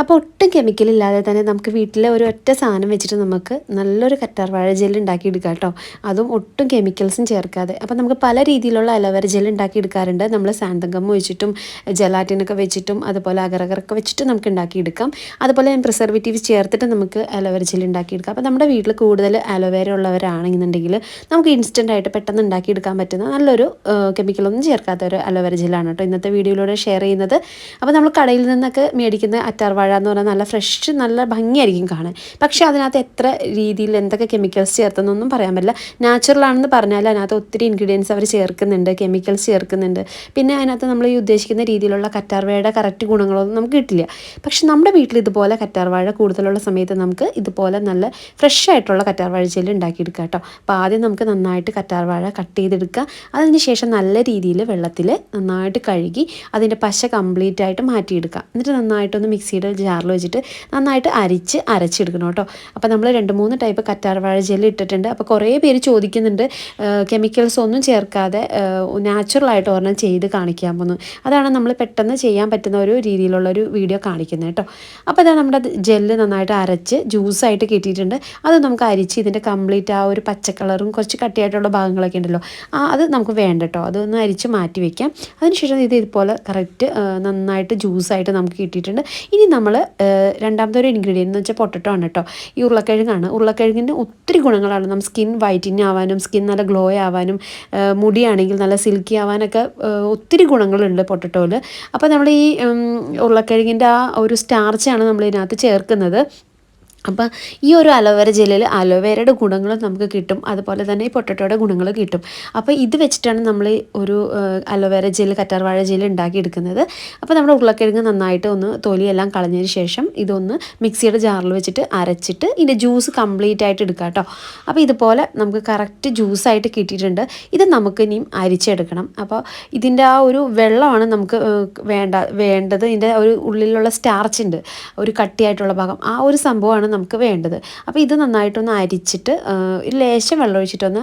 അപ്പോൾ ഒട്ടും കെമിക്കലില്ലാതെ തന്നെ നമുക്ക് വീട്ടിലെ ഒരു ഒറ്റ സാധനം വെച്ചിട്ട് നമുക്ക് നല്ലൊരു കറ്റാർവാഴ ജെൽ ഉണ്ടാക്കിയെടുക്കാം കേട്ടോ. അതും ഒട്ടും കെമിക്കൽസും ചേർക്കാതെ. അപ്പോൾ നമുക്ക് പല രീതിയിലുള്ള അലോവേര ജെൽ ഉണ്ടാക്കിയെടുക്കാറുണ്ട്. നമ്മൾ സാന്തൻഗം വെച്ചിട്ടും ജലാറ്റിനൊക്കെ വെച്ചിട്ടും അതുപോലെ അഗറഗറൊക്കെ വെച്ചിട്ട് നമുക്ക് ഉണ്ടാക്കിയെടുക്കാം. അതുപോലെ പ്രിസർവേറ്റീവ്സ് ചേർത്തിട്ട് നമുക്ക് അലോവേര ജെൽ ഉണ്ടാക്കിയെടുക്കാം. അപ്പോൾ നമ്മുടെ വീട്ടിൽ കൂടുതൽ അലോവേര ഉള്ളവരാണെന്നുണ്ടെങ്കിൽ നമുക്ക് ഇൻസ്റ്റൻ്റ് ആയിട്ട് പെട്ടെന്ന് ഉണ്ടാക്കിയെടുക്കാൻ പറ്റുന്ന നല്ലൊരു കെമിക്കലൊന്നും ചേർക്കാത്ത ഒരു അലോവേര ജെല്ലാണ് കേട്ടോ ഇന്നത്തെ വീഡിയോയിലൂടെ ഷെയർ ചെയ്യുന്നത്. അപ്പോൾ നമ്മൾ കടയിൽ നിന്നൊക്കെ മേടിക്കുന്ന അറ്റാർവാഴ എന്ന് പറഞ്ഞാൽ നല്ല ഫ്രഷ് നല്ല ഭംഗിയായിരിക്കും കാണാൻ. പക്ഷേ അതിനകത്ത് എത്ര രീതിയിൽ എന്തൊക്കെ കെമിക്കൽസ് ചേർത്തെന്നൊന്നും പറയാൻ പറ്റില്ല. നാച്ചുറൽ ആണെന്ന് പറഞ്ഞാൽ അതിനകത്ത് ഒത്തിരി ഇൻഗ്രീഡിയൻസ് അവർ ചേർക്കുന്നുണ്ട്, കെമിക്കൽസ് ചേർക്കുന്നുണ്ട്. പിന്നെ അതിനകത്ത് നമ്മൾ ഈ ഉദ്ദേശിക്കുന്ന രീതിയിലുള്ള കറ്റാർവാഴയുടെ കറക്റ്റ് ഗുണങ്ങളൊന്നും നമുക്ക് കിട്ടില്ല. പക്ഷെ നമ്മുടെ വീട്ടിൽ ഇതുപോലെ കറ്റാർവാഴ കൂടുതലുള്ള സമയത്ത് നമുക്ക് ഇതുപോലെ നല്ല ഫ്രഷ് ആയിട്ടുള്ള കറ്റാർവാഴ ജെല്ല് ഉണ്ടാക്കിയെടുക്കാം കേട്ടോ. അപ്പോൾ ആദ്യം നമുക്ക് നന്നായിട്ട് കറ്റാർവാഴ കട്ട് ചെയ്തെടുക്കുക. അതിന് ശേഷം നല്ല രീതിയിൽ വെള്ളത്തിൽ നന്നായിട്ട് കഴുകി അതിൻ്റെ പശ കംപ്ലീറ്റ് ആയിട്ട് മാറ്റിയെടുക്കുക. എന്നിട്ട് നന്നായിട്ടൊന്ന് മിക്സിയുടെ ജാറിൽ വെച്ചിട്ട് നന്നായിട്ട് അരച്ചെടുക്കണം കേട്ടോ. അപ്പോൾ നമ്മൾ 2-3 ടൈപ്പ് കറ്റാർവാഴ ജെല്ല് ഇട്ടിട്ടുണ്ട്. അപ്പോൾ കുറേ പേര് ചോദിക്കുന്നുണ്ട് കെമിക്കൽസ് ഒന്നും ചേർക്കാതെ നാച്ചുറലായിട്ട് ഒരെണ്ണം ചെയ്ത് കാണിക്കാൻ പോകുന്നു. അതാണ് നമ്മൾ പെട്ടെന്ന് ചെയ്യാൻ പറ്റുന്ന ഒരു രീതിയിലുള്ളൊരു വീഡിയോ കാണിക്കുന്നത് കേട്ടോ. അപ്പോൾ അതാ നമ്മുടെ ജെല്ല് നന്നായിട്ട് അരച്ച് ജ്യൂസായിട്ട് കിട്ടിയിട്ടുണ്ട്. അത് നമുക്ക് അരിച്ച് ഇതിൻ്റെ കംപ്ലീറ്റ് ആ ഒരു പച്ച കളറും കുറച്ച് കട്ടിയായിട്ടുള്ള ഭാഗങ്ങളൊക്കെ ഉണ്ടല്ലോ, അത് നമുക്ക് വേണ്ട കേട്ടോ. അതൊന്ന് അരിച്ച് മാറ്റി വയ്ക്കാം. അതിനുശേഷം ഇതുപോലെ കറക്റ്റ് നന്നായിട്ട് ജ്യൂസായിട്ട് നമുക്ക് കിട്ടിയിട്ടുണ്ട്. ഇനി നമ്മൾ രണ്ടാമത്തെ ഒരു ഇൻഗ്രീഡിയൻ്റ് എന്ന് വെച്ചാൽ പൊട്ടറ്റോ ആണ് കേട്ടോ. ഈ ഉരുളക്കിഴങ്ങാണ്. ഉരുളക്കിഴങ്ങിൻ്റെ ഒത്തിരി ഗുണങ്ങളാണ്. നമുക്ക് സ്കിൻ വൈറ്റിങ് ആവാനും സ്കിൻ നല്ല ഗ്ലോ ആവാനും മുടിയാണെങ്കിൽ നല്ല സിൽക്കി ആവാനൊക്കെ ഒത്തിരി ഗുണങ്ങളുണ്ട് പൊട്ടറ്റോയിൽ. അപ്പോൾ നമ്മൾ ഈ ഉരുളക്കിഴങ്ങിൻ്റെ ആ ഒരു സ്റ്റാർച്ചാണ് നമ്മൾ ഇതിനകത്ത് ചേർക്കുന്നത്. അപ്പോൾ ഈ ഒരു അലോവേര ജെല്ലിൽ അലോവേരയുടെ ഗുണങ്ങളും നമുക്ക് കിട്ടും, അതുപോലെ തന്നെ ഈ പൊട്ടറ്റോയുടെ ഗുണങ്ങൾ കിട്ടും. അപ്പോൾ ഇത് വെച്ചിട്ടാണ് നമ്മൾ ഒരു അലോവേര ജെല്ല് കറ്റാർവാഴ ജെല്ല് ഉണ്ടാക്കിയെടുക്കുന്നത്. അപ്പോൾ നമ്മുടെ ഉരുളക്കിഴങ്ങ് നന്നായിട്ട് ഒന്ന് തൊലിയെല്ലാം കളഞ്ഞതിന് ശേഷം ഇതൊന്ന് മിക്സിയുടെ ജാറിൽ വെച്ചിട്ട് അരച്ചിട്ട് ഇതിൻ്റെ ജ്യൂസ് കംപ്ലീറ്റ് ആയിട്ട് എടുക്കാം കേട്ടോ. അപ്പോൾ ഇതുപോലെ നമുക്ക് കറക്റ്റ് ജ്യൂസായിട്ട് കിട്ടിയിട്ടുണ്ട്. ഇത് നമുക്ക് ഇനിയും അരിച്ചെടുക്കണം. അപ്പോൾ ഇതിൻ്റെ ആ ഒരു വെള്ളമാണ് നമുക്ക് വേണ്ടത്. ഇതിൻ്റെ ഒരു ഉള്ളിലുള്ള സ്റ്റാർച്ച് ഉണ്ട്, ഒരു കട്ടിയായിട്ടുള്ള ഭാഗം, ആ ഒരു സംഭവമാണ് നമുക്ക് വേണ്ടത്. അപ്പോൾ ഇത് നന്നായിട്ടൊന്ന് അരിച്ചിട്ട് ലേശം വെള്ളം ഒഴിച്ചിട്ടൊന്ന്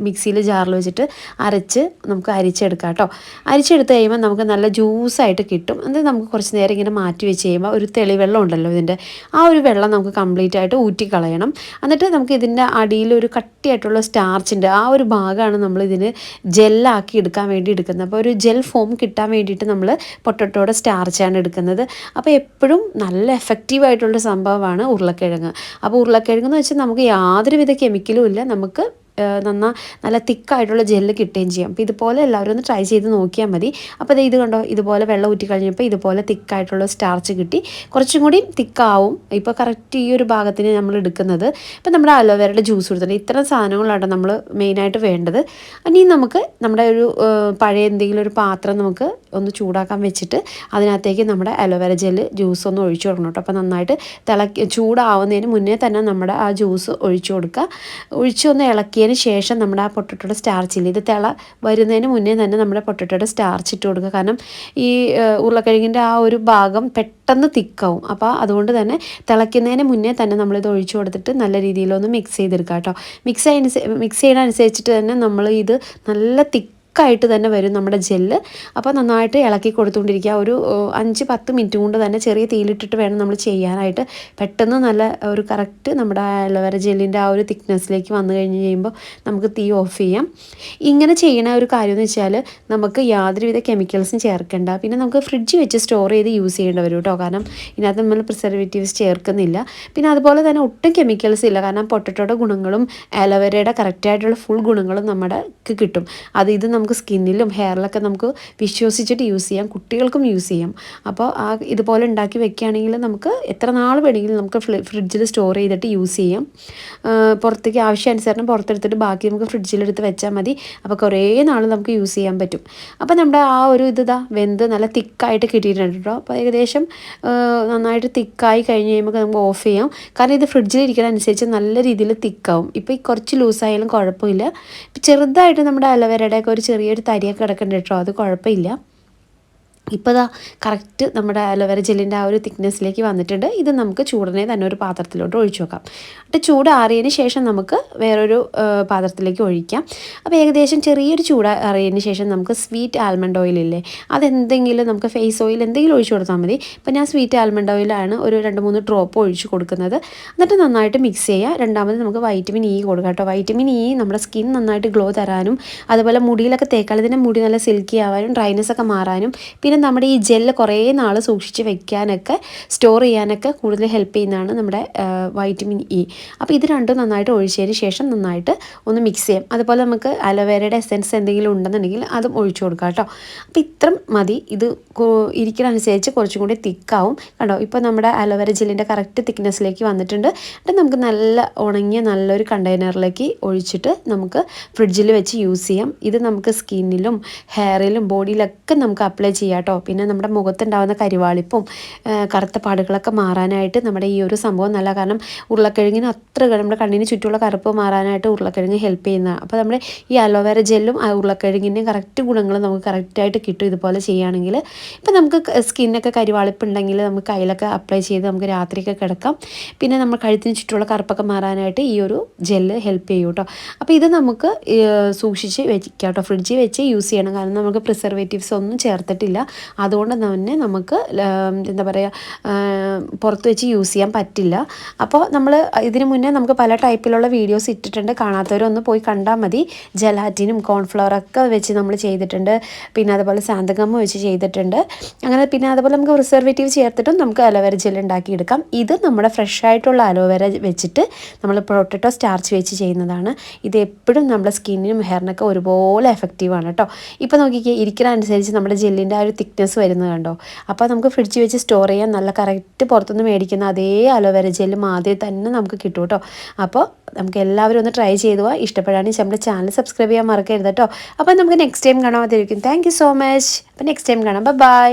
മിക്സിയിൽ ജാറിൽ വെച്ചിട്ട് നമുക്ക് അരിച്ചെടുക്കാം കേട്ടോ. അരിച്ചെടുത്ത് കഴിയുമ്പോൾ നമുക്ക് നല്ല ജ്യൂസായിട്ട് കിട്ടും. എന്നിട്ട് നമുക്ക് കുറച്ച് നേരം ഇങ്ങനെ മാറ്റി വെച്ച് കഴിയുമ്പോൾ ഒരു തെളിവെള്ളം ഉണ്ടല്ലോ ഇതിൻ്റെ, ആ ഒരു വെള്ളം നമുക്ക് കംപ്ലീറ്റ് ആയിട്ട് ഊറ്റിക്കളയണം. എന്നിട്ട് നമുക്ക് ഇതിൻ്റെ അടിയിൽ ഒരു കട്ടിയായിട്ടുള്ള സ്റ്റാർച്ച് ഉണ്ട്, ആ ഒരു ഭാഗമാണ് നമ്മൾ ഇതിന് ജെല്ലാക്കി എടുക്കാൻ വേണ്ടി എടുക്കുന്നത്. അപ്പോൾ ഒരു ജെൽ ഫോം കിട്ടാൻ വേണ്ടിയിട്ട് നമ്മൾ പൊട്ടറ്റോയുടെ സ്റ്റാർച്ചാണ് എടുക്കുന്നത്. അപ്പോൾ എപ്പോഴും നല്ല എഫക്റ്റീവായിട്ടുള്ള സംഭവമാണ് ഉരുളക്കിഴങ്ങ്. അപ്പോൾ ഉരുളക്കിഴങ്ങ് എന്ന് വെച്ചാൽ നമുക്ക് യാതൊരുവിധ കെമിക്കലും ഇല്ല, നമുക്ക് നല്ല തിക്കായിട്ടുള്ള ജെല്ല് കിട്ടുകയും ചെയ്യും. അപ്പോൾ ഇതുപോലെ എല്ലാവരും ഒന്ന് ട്രൈ ചെയ്ത് നോക്കിയാൽ മതി. അപ്പോൾ ഇത് കണ്ടോ, ഇതുപോലെ വെള്ളം ഊറ്റി കഴിഞ്ഞപ്പോൾ ഇതുപോലെ തിക്കായിട്ടുള്ള സ്റ്റാർച്ച് കിട്ടി. കുറച്ചും കൂടി തിക്കാവും. ഇപ്പോൾ കറക്റ്റ് ഈ ഒരു ഭാഗത്തിന് നമ്മൾ എടുക്കുന്നത്. ഇപ്പോൾ നമ്മുടെ അലോവേരയുടെ ജ്യൂസ് കൊടുത്തിട്ടുണ്ട്. ഇത്തരം സാധനങ്ങളാണ് നമ്മൾ മെയിനായിട്ട് വേണ്ടത്. ഇനി നമുക്ക് നമ്മുടെ ഒരു പഴയ എന്തെങ്കിലും ഒരു പാത്രം നമുക്ക് ഒന്ന് ചൂടാക്കാൻ വെച്ചിട്ട് അതിനകത്തേക്ക് നമ്മുടെ അലോവേര ജെല്ല് ജ്യൂസ് ഒന്ന് ഒഴിച്ചു കൊടുക്കണം കേട്ടോ. അപ്പോൾ നന്നായിട്ട് ചൂടാവുന്നതിന് മുന്നേ തന്നെ നമ്മുടെ ആ ജ്യൂസ് ഒഴിച്ചു കൊടുക്കുക. ഒഴിച്ചൊന്ന് ഇളക്കിയതിന് ശേഷം നമ്മുടെ ആ പൊട്ടറ്റോയുടെ സ്റ്റാർച്ചില്ല, ഇത് വരുന്നതിന് മുന്നേ തന്നെ നമ്മുടെ പൊട്ടറ്റോയുടെ സ്റ്റാർച്ച് ഇട്ട് കൊടുക്കുക. കാരണം ഈ ഉരുളക്കിഴങ്ങിൻ്റെ ആ ഒരു ഭാഗം പെട്ടെന്ന് തിക്കാവും. അപ്പോൾ അതുകൊണ്ട് തന്നെ തിളയ്ക്കുന്നതിന് മുന്നേ തന്നെ നമ്മളിത് ഒഴിച്ചു കൊടുത്തിട്ട് നല്ല രീതിയിലൊന്ന് മിക്സ് ചെയ്തെടുക്കുക കേട്ടോ. മിക്സ് ചെയ്യുന്നതനുസരിച്ചിട്ട് തന്നെ നമ്മൾ ഇത് നല്ല തിക്കായിട്ട് തന്നെ വരും നമ്മുടെ ജെല്ല്. അപ്പോൾ നന്നായിട്ട് ഇളക്കി കൊടുത്തുകൊണ്ടിരിക്കുക. ഒരു 5-10 മിനിറ്റ് കൊണ്ട് തന്നെ ചെറിയ തീയിലിട്ടിട്ട് വേണം നമ്മൾ ചെയ്യാനായിട്ട്. പെട്ടെന്ന് നല്ല ഒരു കറക്റ്റ് നമ്മുടെ അലോവേര ജെല്ലിൻ്റെ ആ ഒരു തിക്നെസ്സിലേക്ക് വന്നു കഴിഞ്ഞ് കഴിയുമ്പോൾ നമുക്ക് തീ ഓഫ് ചെയ്യാം. ഇങ്ങനെ ചെയ്യണ ഒരു കാര്യം എന്ന് വെച്ചാൽ നമുക്ക് യാതൊരുവിധ കെമിക്കൽസും ചേർക്കേണ്ട. പിന്നെ നമുക്ക് ഫ്രിഡ്ജ് വെച്ച് സ്റ്റോർ ചെയ്ത് യൂസ് ചെയ്യേണ്ടി വരും കേട്ടോ. കാരണം ഇതിനകത്ത് നമ്മൾ പ്രിസർവേറ്റീവ്സ് ചേർക്കുന്നില്ല. പിന്നെ അതുപോലെ തന്നെ ഒട്ടും കെമിക്കൽസ് ഇല്ല. കാരണം പൊട്ടറ്റോയുടെ ഗുണങ്ങളും അലോവേരയുടെ കറക്റ്റായിട്ടുള്ള ഫുൾ ഗുണങ്ങളും നമ്മുടെ കിട്ടും. ഇത് നമുക്ക് സ്കിന്നിലും ഹെയറിലൊക്കെ നമുക്ക് വിശ്വസിച്ചിട്ട് യൂസ് ചെയ്യാം, കുട്ടികൾക്കും യൂസ് ചെയ്യാം. അപ്പോൾ ഇതുപോലെ ഉണ്ടാക്കി വെക്കുകയാണെങ്കിൽ നമുക്ക് എത്ര നാൾ വേണമെങ്കിലും നമുക്ക് ഫ്രിഡ്ജിൽ സ്റ്റോർ ചെയ്തിട്ട് യൂസ് ചെയ്യാം. പുറത്തേക്ക് ആവശ്യാനുസരണം പുറത്തെടുത്തിട്ട് ബാക്കി നമുക്ക് ഫ്രിഡ്ജിലെടുത്ത് വെച്ചാൽ മതി. അപ്പോൾ കുറേ നാൾ നമുക്ക് യൂസ് ചെയ്യാൻ പറ്റും. അപ്പോൾ നമ്മുടെ ആ ഒരു വെന്ത് നല്ല തിക്കായിട്ട് കിട്ടിയിട്ടുണ്ട് കേട്ടോ. അപ്പോൾ ഏകദേശം നന്നായിട്ട് തിക്കായി കഴിഞ്ഞ് കഴിയുമ്പോൾ നമുക്ക് ഓഫ് ചെയ്യാം. കാരണം ഇത് ഫ്രിഡ്ജിലിരിക്കുന്ന അനുസരിച്ച് നല്ല രീതിയിൽ തിക്കാവും. ഇപ്പോൾ ഈ കുറച്ച് ലൂസായാലും കുഴപ്പമില്ല. ചെറുതായിട്ട് നമ്മുടെ അലോവേരയുടെയൊക്കെ ഒരു ചെറിയൊരു തരിയൊക്കെ കിടക്കുന്നുണ്ട് കേട്ടോ, അത് കുഴപ്പമില്ല. ഇപ്പോൾ ദാ കറക്റ്റ് നമ്മുടെ അലോവേര ജെല്ലിൻ്റെ ആ ഒരു തിക്നെസ്സിലേക്ക് വന്നിട്ടുണ്ട്. ഇത് നമുക്ക് ചൂടനെ തന്നെ ഒരു പാത്രത്തിലോട്ട് ഒഴിച്ചു വെക്കാം. എന്നിട്ട് ചൂട് ആറിയതിന് ശേഷം നമുക്ക് വേറൊരു പാത്രത്തിലേക്ക് ഒഴിക്കാം. അപ്പോൾ ഏകദേശം ചെറിയൊരു ചൂട് ആറിയതിന് ശേഷം നമുക്ക് സ്വീറ്റ് ആൽമണ്ട് ഓയിലില്ലേ, അതെന്തെങ്കിലും നമുക്ക് ഫേസ് ഓയിൽ എന്തെങ്കിലും ഒഴിച്ചു കൊടുത്താൽ മതി. ഇപ്പോൾ ഞാൻ സ്വീറ്റ് ആൽമണ്ട് ഓയിലാണ് ഒരു 2-3 ഡ്രോപ്പ് ഒഴിച്ച് കൊടുക്കുന്നത്. എന്നിട്ട് നന്നായിട്ട് മിക്സ് ചെയ്യുക. രണ്ടാമത് നമുക്ക് വൈറ്റമിൻ ഇ കൊടുക്കാം കേട്ടോ. വൈറ്റമിൻ ഇ നമ്മുടെ സ്കിൻ നന്നായിട്ട് ഗ്ലോ തരാനും അതുപോലെ മുടിയിലൊക്കെ തേക്കാളതിൻ്റെ മുടി നല്ല സിൽക്കി ആവാനും ഡ്രൈനെസ് ഒക്കെ മാറാനും പിന്നെ നമ്മുടെ ഈ ജെല്ല് കുറേ നാൾ സൂക്ഷിച്ച് വെക്കാനൊക്കെ സ്റ്റോർ ചെയ്യാനൊക്കെ കൂടുതൽ ഹെൽപ്പ് ചെയ്യുന്നതാണ് നമ്മുടെ വൈറ്റമിൻ ഇ. അപ്പോൾ ഇത് രണ്ടും നന്നായിട്ട് ഒഴിച്ചതിന് ശേഷം നന്നായിട്ട് ഒന്ന് മിക്സ് ചെയ്യാം. അതുപോലെ നമുക്ക് അലോവേരയുടെ എസെൻസ് എന്തെങ്കിലും ഉണ്ടെന്നുണ്ടെങ്കിൽ അതും ഒഴിച്ചു കൊടുക്കാം കേട്ടോ. അപ്പോൾ ഇത്ര മതി. ഇത് ഇരിക്കുന്നതനുസരിച്ച് കുറച്ചും കൂടി തിക്കാവും കണ്ടോ. ഇപ്പോൾ നമ്മുടെ അലോവേര ജെല്ലിൻ്റെ കറക്റ്റ് തിക്നെസ്സിലേക്ക് വന്നിട്ടുണ്ട്. എന്നിട്ട് നമുക്ക് നല്ല ഉണങ്ങിയ നല്ലൊരു കണ്ടെയ്നറിലേക്ക് ഒഴിച്ചിട്ട് നമുക്ക് ഫ്രിഡ്ജിൽ വെച്ച് യൂസ് ചെയ്യാം. ഇത് നമുക്ക് സ്കിന്നിലും ഹെയറിലും ബോഡിയിലൊക്കെ നമുക്ക് അപ്ലൈ ചെയ്യാം കേട്ടോ. പിന്നെ നമ്മുടെ മുഖത്തുണ്ടാകുന്ന കരിവാളിപ്പും കറുത്ത പാടുകളൊക്കെ മാറാനായിട്ട് നമ്മുടെ ഈ ഒരു സംഭവം നല്ല, കാരണം ഉരുളക്കിഴങ്ങിന് അത്ര നമ്മുടെ കണ്ണിന് ചുറ്റുമുള്ള കറുപ്പ് മാറാനായിട്ട് ഉരുളക്കിഴങ്ങ് ഹെൽപ്പ് ചെയ്യുന്നതാണ്. അപ്പോൾ നമ്മുടെ ഈ അലോവേര ജെല്ലും ആ ഉരുളക്കിഴങ്ങിൻ്റെയും കറക്റ്റ് ഗുണങ്ങൾ നമുക്ക് കറക്റ്റായിട്ട് കിട്ടും ഇതുപോലെ ചെയ്യുകയാണെങ്കിൽ. ഇപ്പോൾ നമുക്ക് സ്കിന്നൊക്കെ കരിവാളിപ്പ് ഉണ്ടെങ്കിൽ നമുക്ക് കയ്യിലൊക്കെ അപ്ലൈ ചെയ്ത് നമുക്ക് രാത്രിയൊക്കെ കിടക്കാം. പിന്നെ നമ്മൾ കഴുത്തിന് ചുറ്റുമുള്ള കറുപ്പൊക്കെ മാറാനായിട്ട് ഈ ഒരു ജെല്ല് ഹെൽപ്പ് ചെയ്യും കേട്ടോ. അപ്പോൾ ഇത് നമുക്ക് സൂക്ഷിച്ച് വെക്കാം കേട്ടോ. ഫ്രിഡ്ജിൽ വെച്ച് യൂസ് ചെയ്യണം, കാരണം നമുക്ക് പ്രിസർവേറ്റീവ്സ് ഒന്നും ചേർത്തിട്ടില്ല. അതുകൊണ്ട് തന്നെ നമുക്ക് എന്താ പറയുക, പുറത്ത് വെച്ച് യൂസ് ചെയ്യാൻ പറ്റില്ല. അപ്പോൾ നമ്മൾ ഇതിന് മുന്നേ നമുക്ക് പല ടൈപ്പിലുള്ള വീഡിയോസ് ഇട്ടിട്ടുണ്ട്, കാണാത്തവരൊന്ന് പോയി കണ്ടാൽ മതി. ജലാറ്റിനും കോൺഫ്ലവറൊക്കെ വെച്ച് നമ്മൾ ചെയ്തിട്ടുണ്ട്. പിന്നെ അതുപോലെ സാന്തകമ്മ വെച്ച് ചെയ്തിട്ടുണ്ട്. അങ്ങനെ പിന്നെ അതുപോലെ നമുക്ക് പ്രിസർവേറ്റീവ് ചേർത്തിട്ടും നമുക്ക് അലോവേര ജെൽ ഉണ്ടാക്കിയെടുക്കാം. ഇത് നമ്മുടെ ഫ്രഷ് ആയിട്ടുള്ള അലോവേര വെച്ചിട്ട് നമ്മൾ പൊട്ടറ്റോ സ്റ്റാർച്ച് വെച്ച് ചെയ്യുന്നതാണ്. ഇത് എപ്പോഴും നമ്മുടെ സ്കിന്നിനും ഹെയറിനൊക്കെ ഒരുപോലെ എഫക്റ്റീവാണ് കേട്ടോ. ഇപ്പോൾ നോക്കിക്കേ, ഇരിക്കുന്നതനുസരിച്ച് നമ്മുടെ ജെല്ലിൻ്റെ ആ ഒരു തിക്നെസ് വരുന്നത് കണ്ടോ. അപ്പോൾ നമുക്ക് ഫ്രിഡ്ജിൽ വെച്ച് സ്റ്റോർ ചെയ്യാൻ നല്ല കറക്റ്റ് പുറത്തുനിന്ന് മേടിക്കുന്ന അതേ അലോവേര ജെല്ല് മാതിരി തന്നെ നമുക്ക് കിട്ടും കേട്ടോ. അപ്പോൾ നമുക്ക് എല്ലാവരും ഒന്ന് ട്രൈ ചെയ്തു പോവാം. ഇഷ്ടപ്പെടുകയാണെങ്കിൽ നമ്മുടെ ചാനൽ സബ്സ്ക്രൈബ് ചെയ്യാൻ മറക്കരുത് കേട്ടോ. അപ്പോൾ നമുക്ക് നെക്സ്റ്റ് ടൈം കാണാൻ പറ്റുമായിരിക്കും. Thank you so much. അപ്പോൾ നെക്സ്റ്റ് ടൈം കാണാം. ബൈ.